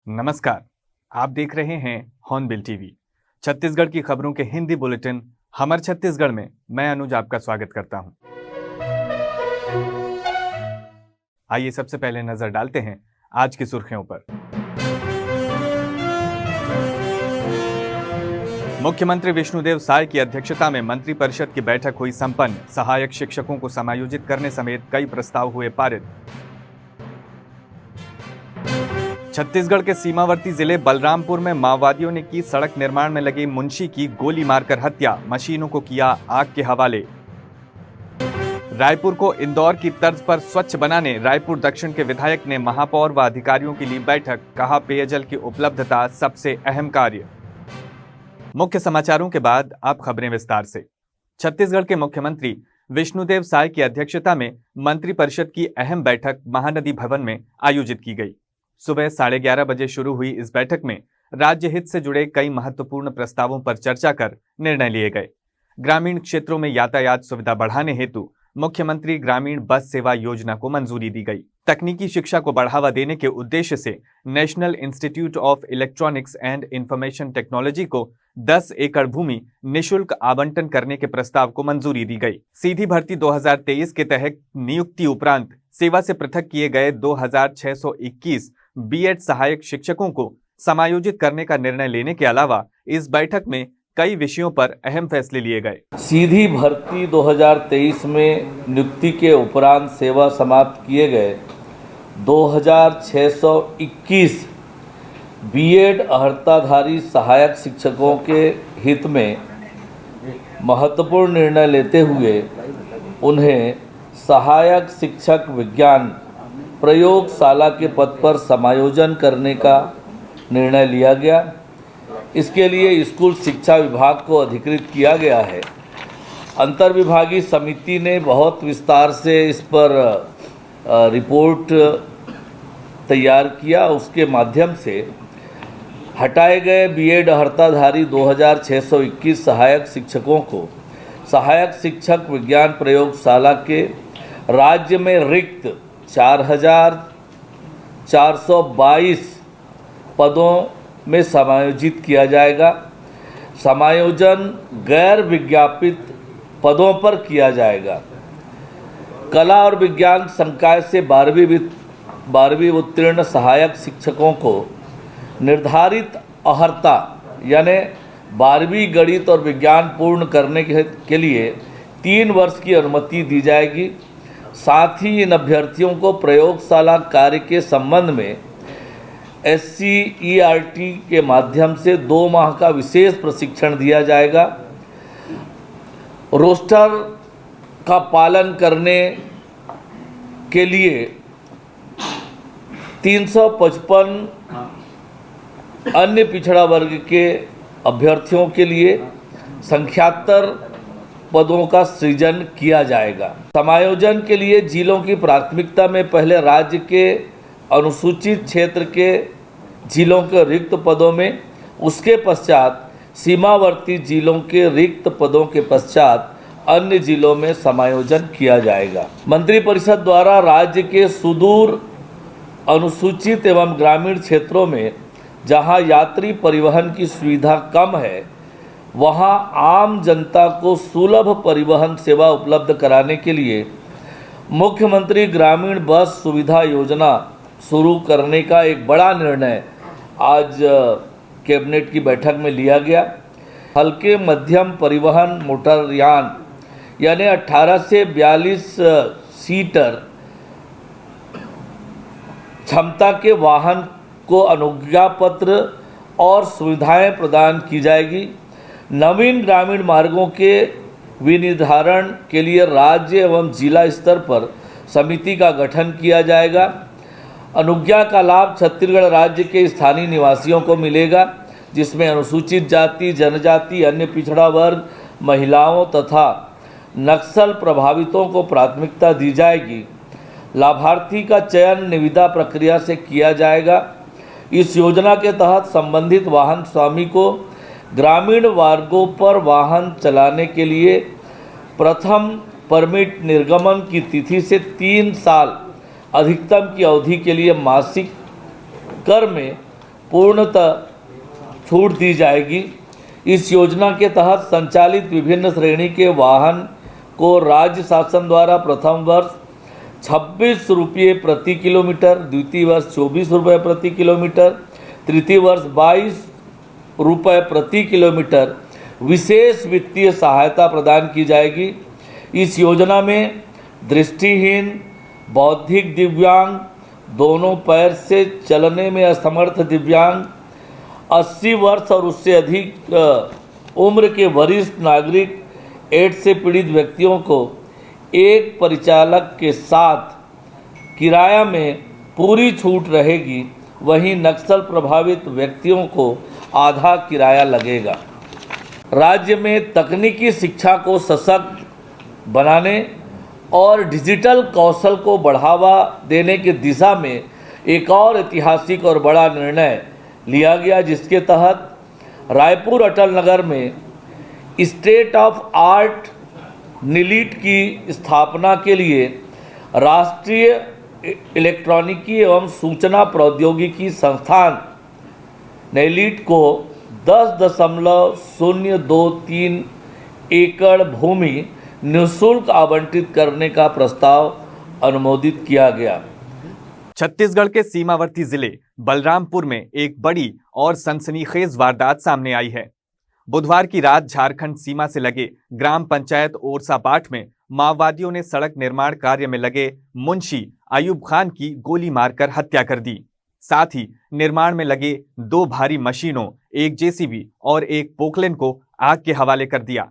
नमस्कार, आप देख रहे हैं हॉर्नबिल टीवी। छत्तीसगढ़ की खबरों के हिंदी बुलेटिन हमर छत्तीसगढ़ में मैं अनुज आपका स्वागत करता हूं। आइए सबसे पहले नजर डालते हैं आज की सुर्खियों पर। मुख्यमंत्री विष्णुदेव साय की अध्यक्षता में मंत्रिपरिषद की बैठक हुई संपन्न। सहायक शिक्षकों को समायोजित करने समेत कई प्रस्ताव हुए पारित। छत्तीसगढ़ के सीमावर्ती जिले बलरामपुर में माओवादियों ने की सड़क निर्माण में लगे मुंशी की गोली मारकर हत्या, मशीनों को किया आग के हवाले। रायपुर को इंदौर की तर्ज पर स्वच्छ बनाने रायपुर दक्षिण के विधायक ने महापौर व अधिकारियों की ली बैठक, कहा पेयजल की उपलब्धता सबसे अहम कार्य। मुख्य समाचारों के बाद अब खबरें विस्तार से। छत्तीसगढ़ के मुख्यमंत्री विष्णुदेव साय की अध्यक्षता में मंत्रिपरिषद की अहम बैठक महानदी भवन में आयोजित की गई। सुबह 11:30 बजे शुरू हुई इस बैठक में राज्य हित से जुड़े कई महत्वपूर्ण प्रस्तावों पर चर्चा कर निर्णय लिए गए। ग्रामीण क्षेत्रों में यातायात सुविधा बढ़ाने हेतु मुख्यमंत्री ग्रामीण बस सेवा योजना को मंजूरी दी गई। तकनीकी शिक्षा को बढ़ावा देने के उद्देश्य से national institute of electronics and information technology को 10 एकड़ भूमि निःशुल्क आवंटन करने के प्रस्ताव को मंजूरी दी गई। सीधी भर्ती 2023 के तहत नियुक्ति उपरांत सेवा से पृथक किए गए 2621 बीएड सहायक शिक्षकों को समायोजित करने का निर्णय लेने के अलावा इस बैठक में कई विषयों पर अहम फैसले लिए गए। सीधी भर्ती 2023 में नियुक्ति के उपरांत सेवा समाप्त किए गए 2621 बीएड अर्हताधारी सहायक शिक्षकों के हित में महत्वपूर्ण निर्णय लेते हुए उन्हें सहायक शिक्षक विज्ञान प्रयोगशाला के पद पर समायोजन करने का निर्णय लिया गया। इसके लिए स्कूल शिक्षा विभाग को अधिकृत किया गया है। अंतर्विभागीय समिति ने बहुत विस्तार से इस पर रिपोर्ट तैयार किया। उसके माध्यम से हटाए गए बीएड अर्हताधारी 2621 सहायक शिक्षकों को सहायक शिक्षक विज्ञान प्रयोगशाला के राज्य में रिक्त 4422 पदों में समायोजित किया जाएगा। समायोजन गैर विज्ञापित पदों पर किया जाएगा। कला और विज्ञान संकाय से 12वीं उत्तीर्ण सहायक शिक्षकों को निर्धारित अर्हता यानी 12वीं गणित और विज्ञान पूर्ण करने के लिए 3 वर्ष की अनुमति दी जाएगी। साथ ही इन अभ्यर्थियों को प्रयोगशाला कार्य के संबंध में SCERT के माध्यम से 2 माह का विशेष प्रशिक्षण दिया जाएगा। रोस्टर का पालन करने के लिए 355 अन्य पिछड़ा वर्ग के अभ्यर्थियों के लिए संख्यातर पदों का सृजन किया जाएगा। समायोजन के लिए जिलों की प्राथमिकता में पहले राज्य के अनुसूचित क्षेत्र के जिलों के रिक्त पदों में, उसके पश्चात सीमावर्ती जिलों के रिक्त पदों के पश्चात अन्य जिलों में समायोजन किया जाएगा। मंत्रिपरिषद द्वारा राज्य के सुदूर अनुसूचित एवं ग्रामीण क्षेत्रों में जहां यात्री परिवहन की सुविधा कम है, वहां आम जनता को सुलभ परिवहन सेवा उपलब्ध कराने के लिए मुख्यमंत्री ग्रामीण बस सुविधा योजना शुरू करने का एक बड़ा निर्णय आज कैबिनेट की बैठक में लिया गया। हल्के मध्यम परिवहन मोटरयान यानी 18 से 42 सीटर क्षमता के वाहन को अनुज्ञा पत्र और सुविधाएं प्रदान की जाएगी। नवीन ग्रामीण मार्गों के विनिर्धारण के लिए राज्य एवं जिला स्तर पर समिति का गठन किया जाएगा। अनुज्ञा का लाभ छत्तीसगढ़ राज्य के स्थानीय निवासियों को मिलेगा, जिसमें अनुसूचित जाति, जनजाति, अन्य पिछड़ा वर्ग, महिलाओं तथा नक्सल प्रभावितों को प्राथमिकता दी जाएगी। लाभार्थी का चयन निविदा प्रक्रिया से किया जाएगा। इस योजना के तहत संबंधित वाहन स्वामी को ग्रामीण मार्गों पर वाहन चलाने के लिए प्रथम परमिट निर्गमन की तिथि से 3 साल अधिकतम की अवधि के लिए मासिक कर में पूर्णतः छूट दी जाएगी। इस योजना के तहत संचालित विभिन्न श्रेणी के वाहन को राज्य शासन द्वारा प्रथम वर्ष 26 रुपये प्रति किलोमीटर, द्वितीय वर्ष 24 रुपये प्रति किलोमीटर, तृतीय वर्ष 22 रुपये प्रति किलोमीटर विशेष वित्तीय सहायता प्रदान की जाएगी। इस योजना में दृष्टिहीन, बौद्धिक दिव्यांग, दोनों पैर से चलने में असमर्थ दिव्यांग, 80 वर्ष और उससे अधिक उम्र के वरिष्ठ नागरिक, एड्स से पीड़ित व्यक्तियों को एक परिचालक के साथ किराया में पूरी छूट रहेगी। वहीं नक्सल प्रभावित व्यक्तियों को आधा किराया लगेगा। राज्य में तकनीकी शिक्षा को सशक्त बनाने और डिजिटल कौशल को बढ़ावा देने की दिशा में एक और ऐतिहासिक और बड़ा निर्णय लिया गया, जिसके तहत रायपुर अटल नगर में स्टेट ऑफ आर्ट नीलिट की स्थापना के लिए राष्ट्रीय इलेक्ट्रॉनिकी एवं सूचना प्रौद्योगिकी संस्थान नेलिट को 10.023 एकड़ भूमि निःशुल्क आवंटित करने का प्रस्ताव अनुमोदित किया गया। छत्तीसगढ़ के सीमावर्ती जिले बलरामपुर में एक बड़ी और सनसनीखेज वारदात सामने आई है। बुधवार की रात झारखंड सीमा से लगे ग्राम पंचायत ओरसापाठ में माओवादियों ने सड़क निर्माण कार्य में लगे मुंशी अयूब खान की गोली मारकर हत्या कर दी। साथ ही निर्माण में लगे 2 भारी मशीनों, एक जेसीबी और एक पोकलेन को आग के हवाले कर दिया।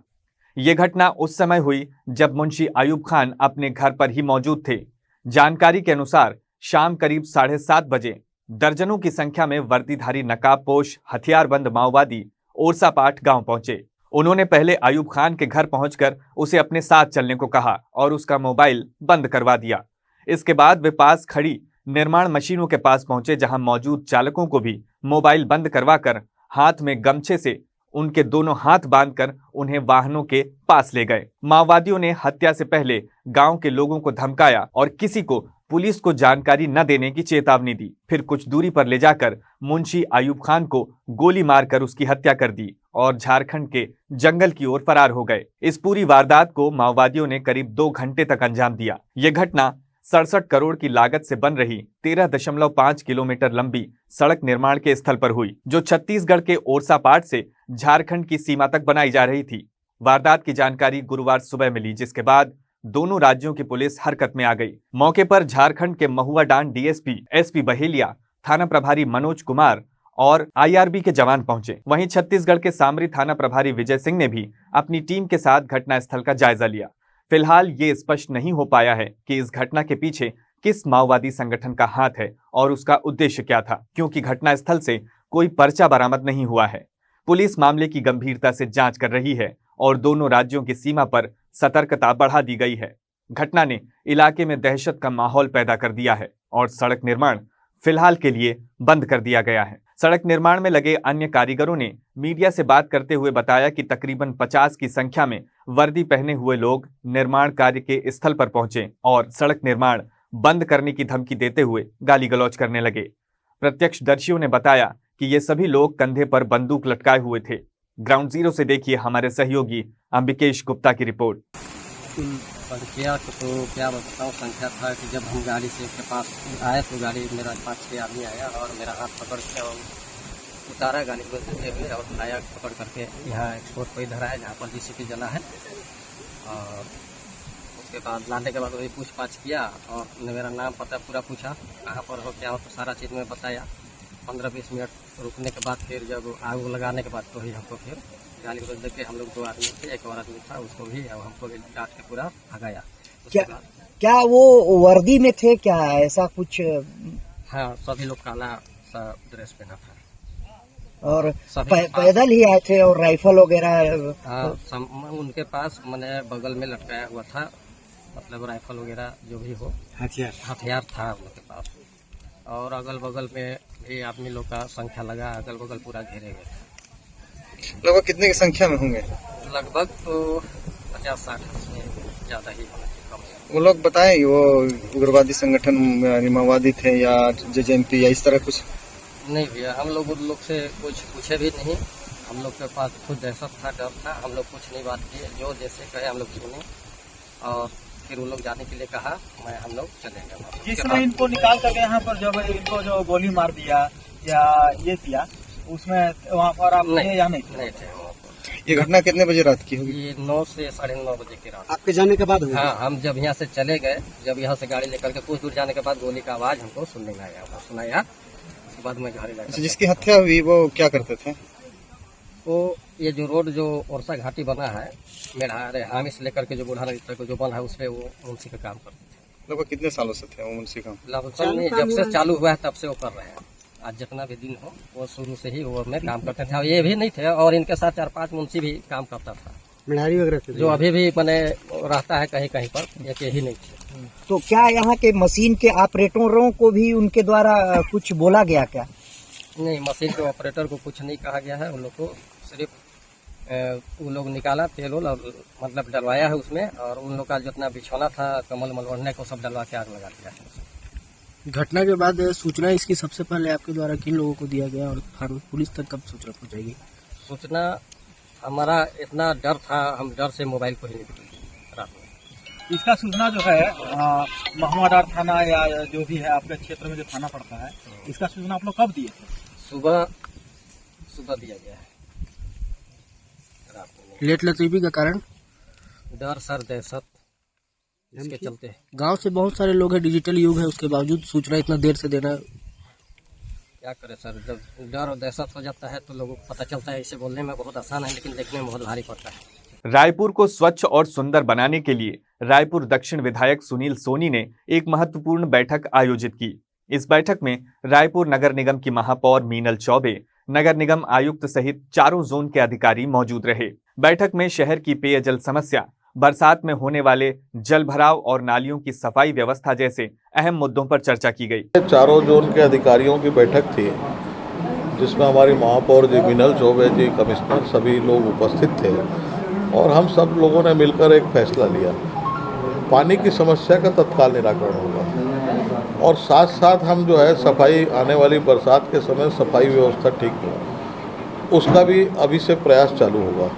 ये घटना उस समय हुई जब मुंशी अयूब खान अपने घर पर ही मौजूद थे। जानकारी के अनुसार शाम करीब 7:30 बजे दर्जनों की संख्या में वर्दीधारी नकाबपोश हथियारबंद माओवादी ओरसापाठ गांव पहुंचे। उन्होंने पहले अयूब खान के घर पहुंचकर उसे अपने साथ चलने को कहा और उसका मोबाइल बंद करवा दिया। इसके बाद वे पास खड़ी निर्माण मशीनों के पास पहुंचे, जहां मौजूद चालकों को भी मोबाइल बंद करवाकर हाथ में गमछे से उनके दोनों हाथ बांधकर उन्हें वाहनों के पास ले गए। माओवादियों ने हत्या से पहले गांव के लोगों को धमकाया और किसी को पुलिस को जानकारी न देने की चेतावनी दी। फिर कुछ दूरी पर ले जाकर मुंशी अयूब खान को गोली मारकर उसकी हत्या कर दी और झारखंड के जंगल की ओर फरार हो गए। इस पूरी वारदात को माओवादियों ने करीब 2 घंटे तक अंजाम दिया। यह घटना 67 करोड़ की लागत से बन रही 13.5 किलोमीटर लंबी सड़क निर्माण के स्थल पर हुई, जो छत्तीसगढ़ के ओरसापाठ से झारखंड की सीमा तक बनाई जा रही थी। वारदात की जानकारी गुरुवार सुबह मिली, जिसके बाद दोनों राज्यों की पुलिस हरकत में आ गई। मौके पर झारखंड के महुआडांड डीएसपी एसपी बहेलिया, थाना प्रभारी मनोज कुमार और आईआरबी के जवान पहुंचे। वहीं छत्तीसगढ़ के सामरी थाना प्रभारी विजय सिंह ने भी अपनी टीम के साथ घटनास्थल का जायजा लिया। फिलहाल ये स्पष्ट नहीं हो पाया है कि इस घटना के पीछे किस माओवादी संगठन का हाथ है और उसका उद्देश्य क्या था, क्योंकि घटनास्थल से कोई पर्चा बरामद नहीं हुआ है। पुलिस मामले की गंभीरता से जांच कर रही है और दोनों राज्यों की सीमा पर सतर्कता बढ़ा दी गई है। घटना ने इलाके में दहशत का माहौल पैदा कर दिया है और सड़क निर्माण फिलहाल के लिए बंद कर दिया गया है। सड़क निर्माण में लगे अन्य कारीगरों ने मीडिया से बात करते हुए बताया कि तकरीबन 50 की संख्या में वर्दी पहने हुए लोग निर्माण कार्य के स्थल पर पहुंचे और सड़क निर्माण बंद करने की धमकी देते हुए गाली गलौज करने लगे। प्रत्यक्षदर्शियों ने बताया कि ये सभी लोग कंधे पर बंदूक लटकाए हुए थे। ग्राउंड जीरो से देखिए हमारे सहयोगी अंबिकेश गुप्ता की रिपोर्ट। किया तो क्या बताऊँ, संख्या था कि जब हम गाड़ी से के पास आए तो गाड़ी मेरा 5-6 आदमी आया और मेरा हाथ पकड़ के उतारा गाड़ी को देते हुए और लाया पकड़ करके यहाँ एक्सपोर्ट पर इधर आया जहाँ पर जीसीपी जला है। और उसके बाद लाने के बाद वही पूछताछ किया और मेरा नाम पता पूरा पूछा, कहाँ पर हो क्या हो, तो सारा चीज़ में बताया। 15-20 मिनट रुकने के बाद फिर जब आग लगाने के बाद तो ही हमको फिर गाली को देख के हम लोग 2 आदमी थे, एक और आदमी था, उसको भी और हमको भी डांट के पूरा भगाया। क्या वो वर्दी में थे क्या, ऐसा कुछ? हाँ, सभी लोग काला सा ड्रेस पहना था और पैदल ही आए थे और राइफल वगैरह? हाँ, उनके पास मैंने बगल में लटकाया हुआ था, मतलब राइफल वगैरह जो भी हो हथियार था उनके पास। और अगल बगल में भी आदमी लोग का संख्या लगा, अगल बगल पूरा घेरे गए। लगभग कितने की संख्या में होंगे? लगभग तो 50-60 से ज्यादा ही होंगे। वो लोग बताएं वो उग्रवादी संगठन माओवादी थे या जेजेएमपी या इस तरह कुछ? नहीं भैया, हम लोग उन लोग से कुछ पूछे भी नहीं। हम लोग के पास खुद दहशत था, डर था, हम लोग कुछ नहीं बात किए। जो जैसे कहे हम लोग सुने और फिर उन लोग जाने के लिए कहा, हम लोग चले गए। जिस समय इनको निकाल करके यहाँ पर जब इनको जो गोली मार दिया या ये किया, उसमें वहाँ पर आप थे या नहीं थे? नहीं थे वहाँ पर। ये घटना कितने बजे रात की होगी? ये 9 से 9:30 बजे की रात। आपके जाने के बाद? हाँ, हम जब यहाँ से चले गए, जब यहाँ से गाड़ी लेकर के कुछ दूर जाने के बाद गोली का आवाज हमको सुनने में आया, सुनाया। उसके बाद में घर लगा। जिसकी हत्या हुई वो क्या करते थे? वो ये जो रोड जो ओरसा घाटी बना है, मेरा हामी से लेकर के जो बूढ़ा नदी तक जो बना है, उसपे वो मुंशी का काम करते थे। लगभग कितने सालों से थे वो मुंशी काम? लगभग जब से चालू हुआ है तब से वो कर रहे हैं। आज जितना भी दिन हो, वो शुरू से ही वो में काम करते थे। और ये भी नहीं थे, और इनके साथ 4-5 मुंशी भी काम करता था, मिठाई वगैरह थे, जो अभी भी मैंने रहता है कहीं कहीं पर, एक ही नहीं थे। तो क्या यहाँ के मशीन के ऑपरेटरों को भी उनके द्वारा कुछ बोला गया क्या? नहीं, मशीन के ऑपरेटर को कुछ नहीं कहा गया है। उन लोग को सिर्फ वो लोग निकाला, तेल और मतलब डलवाया है उसमें, और उन लोग का जितना बिछौना था, कमल मलवड़ने को सब डलवा के आग लगा दिया है। घटना के बाद सूचना इसकी सबसे पहले आपके द्वारा किन लोगों को दिया गया और पुलिस तक कब सूचना पहुंचाएगी? सूचना हमारा इतना डर था, हम डर से मोबाइल को ही नहीं दिखाए रात में। इसका सूचना जो है महमदार थाना या जो भी है आपके क्षेत्र में जो थाना पड़ता है, इसका सूचना आप लोग कब दिए थे? सुबह दिया गया है, रात में। लेट लतीफी का कारण? डर सर, दहशत, इसके चलते। गांव से बहुत सारे लोग हैं, डिजिटल युग है, उसके बावजूद सूचना इतना देर से देना क्या करे सर, जब डर और दहशत हो जाता है तो लोगों को पता चलता है। इसे बोलने में बहुत आसान है, लेकिन देखने में बहुत भारी पड़ता है। रायपुर को स्वच्छ और सुंदर बनाने के लिए रायपुर दक्षिण विधायक सुनील सोनी ने एक महत्वपूर्ण बैठक आयोजित की। इस बैठक में रायपुर नगर निगम की महापौर मीनल चौबे, नगर निगम आयुक्त सहित चारों जोन के अधिकारी मौजूद रहे। बैठक में शहर की पेयजल समस्या, बरसात में होने वाले जल भराव और नालियों की सफाई व्यवस्था जैसे अहम मुद्दों पर चर्चा की गई। चारों जोन के अधिकारियों की बैठक थी, जिसमें हमारी महापौर जी मीनल चौबे जी, कमिश्नर, सभी लोग उपस्थित थे, और हम सब लोगों ने मिलकर एक फैसला लिया। पानी की समस्या का तत्काल निराकरण होगा, और साथ साथ हम जो है सफाई, आने वाली बरसात के समय सफाई व्यवस्था ठीक हो, उसका भी अभी से प्रयास चालू होगा।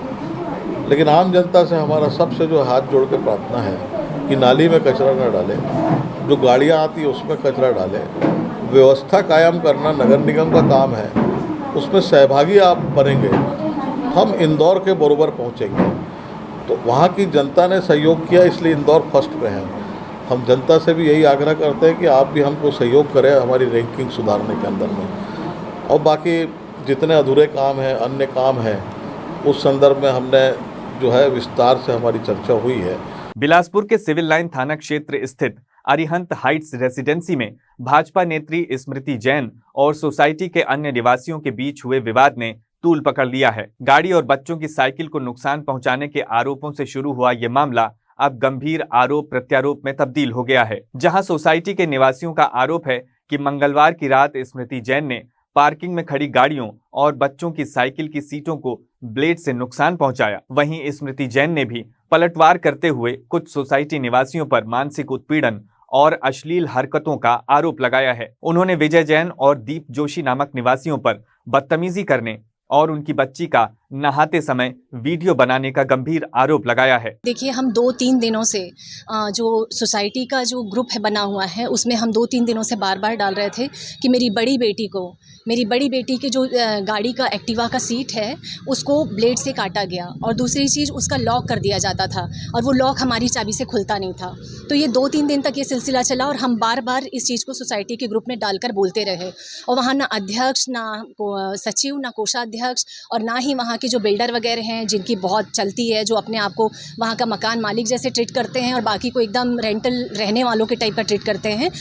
लेकिन आम जनता से हमारा सबसे जो हाथ जोड़ के प्रार्थना है कि नाली में कचरा न डालें, जो गाड़ियाँ आती है उसमें कचरा डालें। व्यवस्था कायम करना नगर निगम का काम है, उसमें सहभागी आप बनेंगे, हम इंदौर के बरोबर पहुँचेंगे। तो वहाँ की जनता ने सहयोग किया, इसलिए इंदौर फर्स्ट पे है। हम जनता से भी यही आग्रह करते हैं कि आप भी हमको सहयोग करें हमारी रैंकिंग सुधारने के अंदर में। और बाकी जितने अधूरे काम हैं, अन्य काम हैं, उस संदर्भ में हमने जो है विस्तार से हमारी चर्चा हुई है। बिलासपुर के सिविल लाइन थाना क्षेत्र स्थित अरिहंत हाइट्स रेसिडेंसी में भाजपा नेत्री स्मृति जैन और सोसाइटी के अन्य निवासियों के बीच हुए विवाद ने तूल पकड़ लिया है। गाड़ी और बच्चों की साइकिल को नुकसान पहुंचाने के आरोपों से शुरू हुआ ये मामला अब गंभीर आरोप प्रत्यारोप में तब्दील हो गया है, जहां सोसाइटी के निवासियों का आरोप है कि मंगलवार की रात स्मृति जैन ने पार्किंग में खड़ी गाड़ियों और बच्चों की साइकिल की सीटों को ब्लेड से नुकसान पहुंचाया। वहीं स्मृति जैन ने भी पलटवार करते हुए कुछ सोसाइटी निवासियों पर मानसिक उत्पीड़न और अश्लील हरकतों का आरोप लगाया है। उन्होंने विजय जैन और दीप जोशी नामक निवासियों पर बदतमीजी करने और उनकी बच्ची का नहाते समय वीडियो बनाने का गंभीर आरोप लगाया है। देखिए, हम 2-3 दिनों से जो सोसाइटी का जो ग्रुप है बना हुआ है, उसमें हम 2-3 दिनों से बार बार डाल रहे थे कि मेरी बड़ी बेटी की जो गाड़ी का एक्टिवा का सीट है उसको ब्लेड से काटा गया, और दूसरी चीज़ उसका लॉक कर दिया जाता था और वो लॉक हमारी चाबी से खुलता नहीं था। तो ये 2-3 दिन तक ये सिलसिला चला और हम बार बार इस चीज़ को सोसाइटी के ग्रुप में डालकर बोलते रहे, और वहाँ ना अध्यक्ष, ना सचिव, ना कोषाध्यक्ष, और ना ही वहाँ के जो बिल्डर वगैरह हैं जिनकी बहुत चलती है, जो अपने आप को वहाँ का मकान मालिक जैसे ट्रीट करते हैं और बाकी को एकदम रेंटल रहने वालों के टाइप का ट्रीट करते हैं,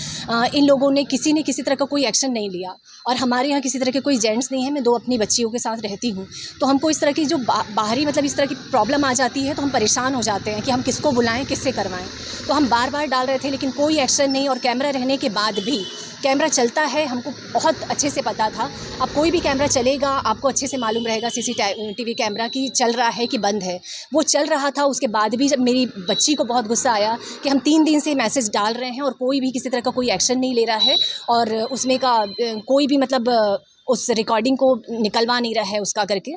इन लोगों ने किसी ने किसी तरह का कोई एक्शन नहीं लिया। और हमारे यहाँ किसी तरह के कोई जेंट्स नहीं है, मैं 2 अपनी बच्चियों के साथ रहती हूँ, तो हमको इस तरह की जो बाहरी मतलब इस तरह की प्रॉब्लम आ जाती है तो हम परेशान हो जाते हैं कि हम किसको बुलाएं, किससे करवाएं। तो हम बार बार डाल रहे थे लेकिन कोई एक्शन नहीं, और कैमरा रहने के बाद भी, कैमरा चलता है हमको बहुत अच्छे से पता था। अब कोई भी कैमरा चलेगा आपको अच्छे से मालूम रहेगा CCTV कैमरा की चल रहा है कि बंद है। वो चल रहा था, उसके बाद भी जब मेरी बच्ची को बहुत गुस्सा आया कि हम 3 दिन से मैसेज डाल रहे हैं और कोई भी किसी तरह का कोई एक्शन नहीं ले रहा है, और उसमें का कोई भी मतलब उस रिकॉर्डिंग को निकलवा नहीं रहा है उसका करके,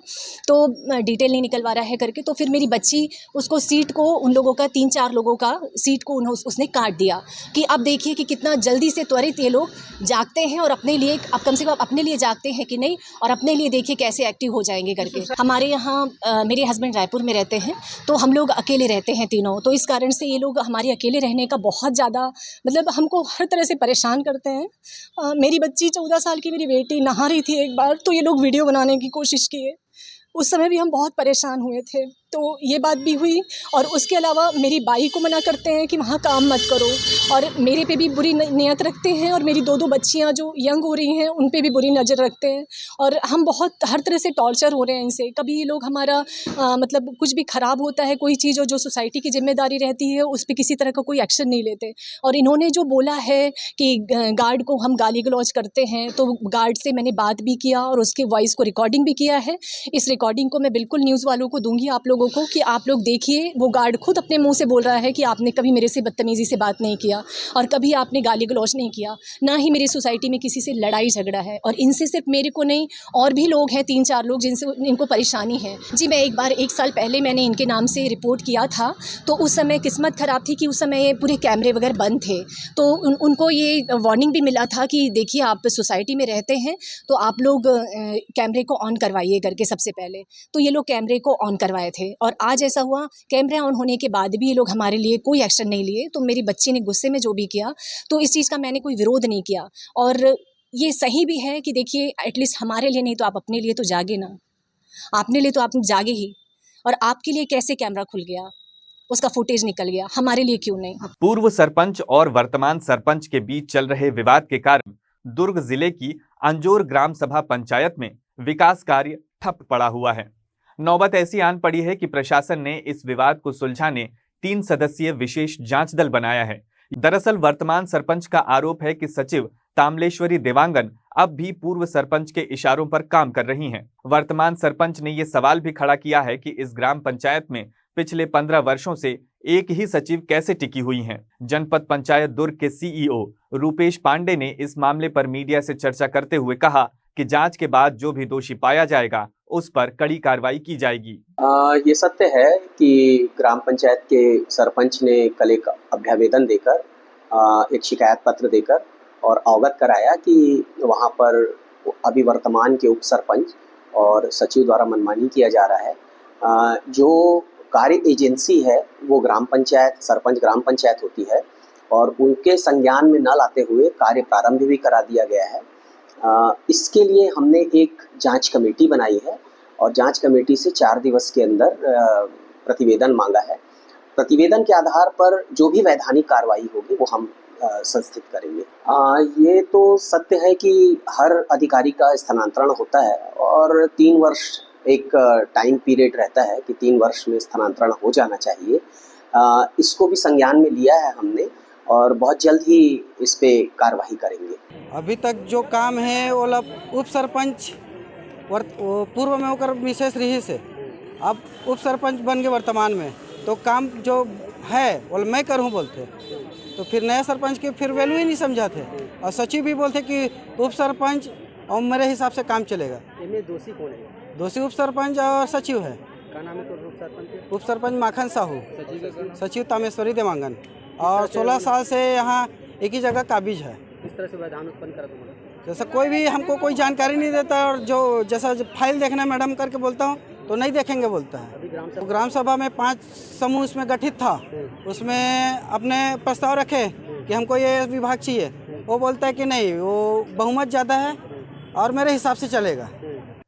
तो डिटेल नहीं निकलवा रहा है करके, तो फिर मेरी बच्ची उसको सीट को, उन लोगों का 3-4 लोगों का सीट को उसने काट दिया कि अब देखिए कि कितना जल्दी से त्वरित ये लोग जागते हैं और अपने लिए, अब कम से कम अपने लिए जागते हैं कि नहीं, और अपने लिए देखिए कैसे एक्टिव हो जाएंगे करके। हमारे यहाँ मेरे हस्बैंड रायपुर में रहते हैं, तो हम लोग अकेले रहते हैं तीनों, तो इस कारण से ये लोग हमारे अकेले रहने का बहुत ज़्यादा मतलब हमको हर तरह से परेशान करते हैं। मेरी बच्ची 14 साल की मेरी बेटी नहा रही थी एक बार, तो ये लोग वीडियो बनाने की कोशिश किए, उस समय भी हम बहुत परेशान हुए थे, तो ये बात भी हुई। और उसके अलावा मेरी बाई को मना करते हैं कि वहाँ काम मत करो, और मेरे पे भी बुरी नियत रखते हैं, और मेरी 2 बच्चियाँ जो यंग हो रही हैं उन पे भी बुरी नज़र रखते हैं, और हम बहुत हर तरह से टॉर्चर हो रहे हैं इनसे। कभी ये लोग हमारा मतलब कुछ भी ख़राब होता है, कोई चीज़ जो सोसाइटी की जिम्मेदारी रहती है उस पर किसी तरह का कोई एक्शन नहीं लेते। और इन्होंने जो बोला है कि गार्ड को हम गाली गलौज करते हैं, तो गार्ड से मैंने बात भी किया और उसके वॉइस को रिकॉर्डिंग भी किया है। इस रिकॉर्डिंग को मैं बिल्कुल न्यूज़ वालों को दूंगी, आप लोगों को, कि आप लोग देखिए, वो गार्ड खुद अपने मुंह से बोल रहा है कि आपने कभी मेरे से बदतमीज़ी से बात नहीं किया और कभी आपने गाली गलौज नहीं किया, ना ही मेरी सोसाइटी में किसी से लड़ाई झगड़ा है। और इनसे सिर्फ मेरे को नहीं, और भी लोग हैं 3-4 लोग जिनसे इनको परेशानी है। जी, मैं एक बार 1 साल पहले मैंने इनके नाम से रिपोर्ट किया था, तो उस समय किस्मत ख़राब थी कि उस समय ये पूरे कैमरे वगैरह बंद थे, तो उनको ये वार्निंग भी मिला था कि देखिए आप सोसाइटी में रहते हैं तो आप लोग कैमरे को ऑन करवाइए करके सबसे पहले। तो ये लोग कैमरे को ऑन करवाए थे, और आज ऐसा हुआ कैमरे ऑन होने के बाद भी ये लोग हमारे लिए कोई एक्शन नहीं लिए। तो मेरी बच्ची ने गुस्से में जो भी किया, तो इस चीज़ का मैंने कोई विरोध नहीं किया, और ये सही भी है कि देखिए एटलीस्ट हमारे लिए नहीं तो आप अपने लिए तो जागे ना, आपने लिए तो आप जागे ही, और आपके लिए कैसे कैमरा खुल गया, उसका फुटेज निकल गया, हमारे लिए क्यों नहीं। पूर्व सरपंच और वर्तमान सरपंच के बीच चल रहे विवाद के कारण दुर्ग जिले की अंजोर ग्राम सभा पंचायत में विकास कार्य ठप पड़ा हुआ है। नौबत ऐसी आन पड़ी है कि प्रशासन ने इस विवाद को सुलझाने 3 सदस्यीय विशेष जांच दल बनाया है। दरअसल वर्तमान सरपंच का आरोप है कि सचिव तामलेश्वरी देवांगन अब भी पूर्व सरपंच के इशारों पर काम कर रही हैं। वर्तमान सरपंच ने ये सवाल भी खड़ा किया है कि इस ग्राम पंचायत में पिछले 15 वर्षों से एक ही सचिव कैसे टिकी हुई हैं। जनपद पंचायत दुर्ग के सीईओ रूपेश पांडे ने इस मामले पर मीडिया से चर्चा करते हुए कहा कि जांच के बाद जो भी दोषी पाया जाएगा उस पर कड़ी कार्रवाई की जाएगी। ये सत्य है कि ग्राम पंचायत के सरपंच ने कल एक अभ्यावेदन देकर एक शिकायत पत्र देकर और अवगत कराया कि वहां पर अभी वर्तमान के उप सरपंच और सचिव द्वारा मनमानी किया जा रहा है। जो कार्य एजेंसी है वो ग्राम पंचायत, सरपंच ग्राम पंचायत होती है, और उनके संज्ञान में न लाते हुए कार्य प्रारंभ भी करा दिया गया है। इसके लिए हमने एक जांच कमेटी बनाई है और जांच कमेटी से 4 दिवस के अंदर प्रतिवेदन मांगा है। प्रतिवेदन के आधार पर जो भी वैधानिक कार्रवाई होगी वो हम संस्थित करेंगे। ये तो सत्य है कि हर अधिकारी का स्थानांतरण होता है और 3 वर्ष एक टाइम पीरियड रहता है कि 3 वर्ष में स्थानांतरण हो जाना चाहिए। इसको भी संज्ञान में लिया है हमने और बहुत जल्द ही इस पे कार्रवाई करेंगे। अभी तक जो काम है वो उप सरपंच पूर्व में होकर विशेष रही से अब उप सरपंच बन गए वर्तमान में, तो काम जो है वो मैं करूँ बोलते, तो फिर नए सरपंच के फिर वैल्यू ही नहीं समझाते, और सचिव भी बोलते कि उप सरपंच और मेरे हिसाब से काम चलेगा। इनमें दोषी कौन है? दोषी उप सरपंच और सचिव है। क्या नाम है तो उप सरपंच? उप सरपंच माखन साहू, सचिव तामेश्वरी देवांगन, और 16 साल से यहाँ एक ही जगह काबिज है। इस तरह से वैधान उत्पन्न करा तुम्हारा? जैसा कोई भी हमको कोई जानकारी नहीं देता, और जो जैसा फाइल देखना मैडम करके बोलता हूँ तो नहीं देखेंगे बोलता है। अभी ग्राम सभा में 5 समूह उसमें गठित था, उसमें अपने प्रस्ताव रखे कि हमको ये विभाग चाहिए, वो बोलता है कि नहीं, वो बहुमत ज़्यादा है और मेरे हिसाब से चलेगा।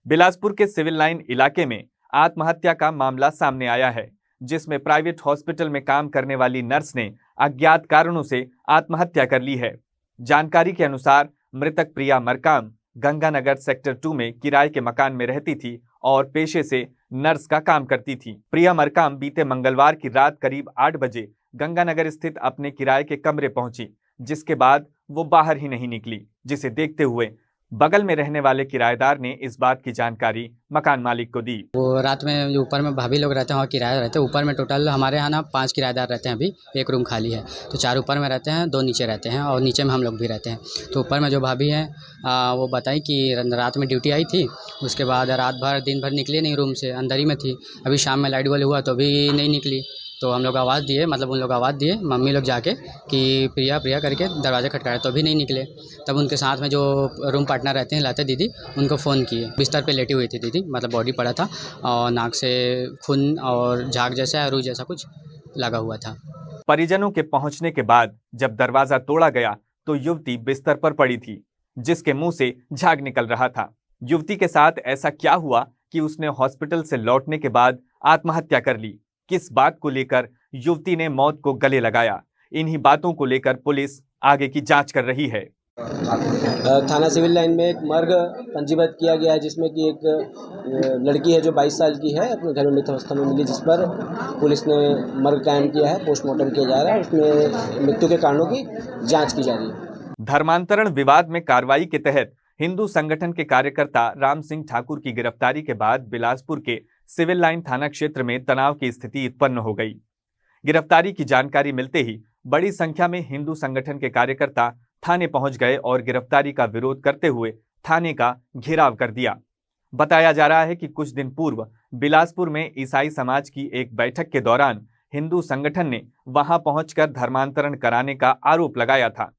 बिलासपुर के सिविल लाइन इलाके में आत्महत्या का मामला सामने आया है, जिसमें प्राइवेट हॉस्पिटल में काम करने वाली नर्स ने अज्ञात कारणों से आत्महत्या कर ली है। जानकारी के अनुसार मृतक प्रिया मरकाम गंगानगर सेक्टर 2 में किराए के मकान में रहती थी और पेशे से नर्स का काम करती थी। प्रिया मरकाम बीते मंगलवार की रात करीब 8 बजे गंगानगर स्थित अपने किराए के कमरे पहुंची, जिसके बाद वो बाहर ही नहीं निकली, जिसे देखते हुए बगल में रहने वाले किराएदार ने इस बात की जानकारी मकान मालिक को दी। वो रात में जो ऊपर में भाभी लोग रहते हैं और किराया रहते हैं, ऊपर में टोटल हमारे यहाँ ना 5 किराएदार रहते हैं। अभी एक रूम खाली है, तो 4 ऊपर में रहते हैं, 2 नीचे रहते हैं और नीचे में हम लोग भी रहते हैं। तो ऊपर में जो भाभी हैं वो बताई कि रात में ड्यूटी आई थी, उसके बाद रात भर दिन भर निकली नहीं रूम से, अंदर ही में थी। अभी शाम में लाइट गोल हुआ तो भी नहीं निकली। तो हम लोग आवाज़ दिए, मतलब उन लोग आवाज़ दिए मम्मी लोग जाके कि प्रिया प्रिया करके दरवाज़ा खटखटाया, तो भी नहीं निकले। तब उनके साथ में जो रूम पार्टनर रहते हैं लाते दीदी, उनको फ़ोन किए। बिस्तर पे लेटी हुई थी दीदी, मतलब बॉडी पड़ा था और नाक से खून और झाग जैसा रू जैसा कुछ लगा हुआ था। परिजनों के पहुंचने के बाद जब दरवाजा तोड़ा गया तो युवती बिस्तर पर पड़ी थी, जिसके मुंह से झाग निकल रहा था। युवती के साथ ऐसा क्या हुआ कि उसने हॉस्पिटल से लौटने के बाद आत्महत्या कर ली? किस बात को लेकर युवती ने मौत को गले लगाया? इन्हीं बातों को लेकर पुलिस आगे की जांच कर रही है। थाना सिविल लाइन में एक मर्ग पंजीबद्ध किया गया है, जिसमें कि एक लड़की है जो 22 साल की है, अपने घर में मृत अवस्था में मिली, जिस पर पुलिस ने मर्ग कायम किया है, पोस्टमार्टम किया जा रहा है, उसमें मृत्यु के कारणों की जांच की जा रही है। धर्मांतरण विवाद में कार्रवाई के तहत हिंदू संगठन के कार्यकर्ता राम सिंह ठाकुर की गिरफ्तारी के बाद बिलासपुर के सिविल लाइन थाना क्षेत्र में तनाव की स्थिति उत्पन्न हो गई। गिरफ्तारी की जानकारी मिलते ही बड़ी संख्या में हिंदू संगठन के कार्यकर्ता थाने पहुंच गए और गिरफ्तारी का विरोध करते हुए थाने का घेराव कर दिया। बताया जा रहा है कि कुछ दिन पूर्व बिलासपुर में ईसाई समाज की एक बैठक के दौरान हिंदू संगठन ने वहां पहुंचकर धर्मांतरण कराने का आरोप लगाया था।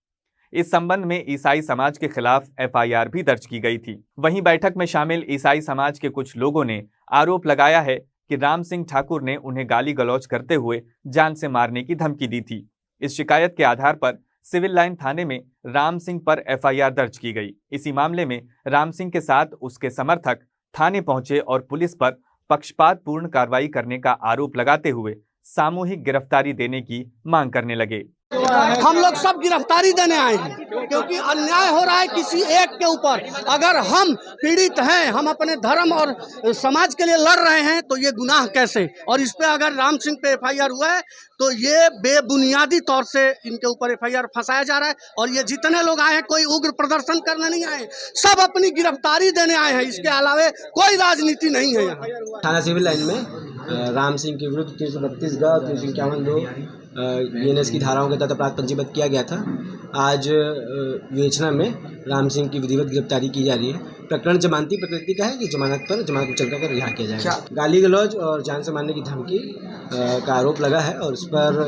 इस संबंध में ईसाई समाज के खिलाफ FIR भी दर्ज की गई थी। वहीं बैठक में शामिल ईसाई समाज के कुछ लोगों ने आरोप लगाया है कि राम सिंह ठाकुर ने उन्हें गाली गलौज करते हुए जान से मारने की धमकी दी थी। इस शिकायत के आधार पर सिविल लाइन थाने में राम सिंह पर FIR दर्ज की गई। इसी मामले में राम सिंह के साथ उसके समर्थक थाने पहुंचे और पुलिस पर पक्षपातपूर्ण कार्रवाई करने का आरोप लगाते हुए सामूहिक गिरफ्तारी देने की मांग करने लगे। हम लोग सब गिरफ्तारी देने आए हैं, क्योंकि अन्याय हो रहा है किसी एक के ऊपर। अगर हम पीड़ित हैं, हम अपने धर्म और समाज के लिए लड़ रहे हैं, तो ये गुनाह कैसे? और इस पे अगर राम सिंह पे FIR हुआ है तो ये बेबुनियादी तौर से इनके ऊपर FIR फंसाया जा रहा है। और ये जितने लोग आए हैं, कोई उग्र प्रदर्शन करने नहीं आए, सब अपनी गिरफ्तारी देने आए हैं। इसके अलावा कोई राजनीति नहीं है यहाँ। थाना सिविल लाइन में राम सिंह के विरुद्ध 332 ग 351 BNS की धाराओं के तहत अपराध पंजीबद्ध किया गया था। आज विवेचना में राम सिंह की विधिवत गिरफ्तारी की जा रही है। प्रकरण जमानती प्रकृति का है कि जमानत पर चलकर रिहा किया जाएगा। गाली गलौज और जान से मारने की धमकी का आरोप लगा है और इस पर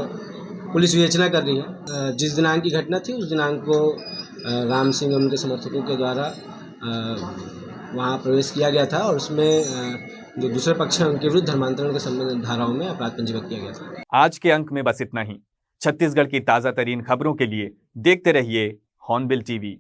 पुलिस विवेचना कर रही है। जिस दिनांक की घटना थी उस दिनांक को राम सिंह और उनके समर्थकों के द्वारा वहाँ प्रवेश किया गया था और उसमें जो दूसरे पक्ष हैं उनके विरुद्ध धर्मांतरण के संबंधित धाराओं में अपराध पंजीबद्ध किया गया था। आज के अंक में बस इतना ही। छत्तीसगढ़ की ताजा तरीन खबरों के लिए देखते रहिए हॉर्नबिल TV।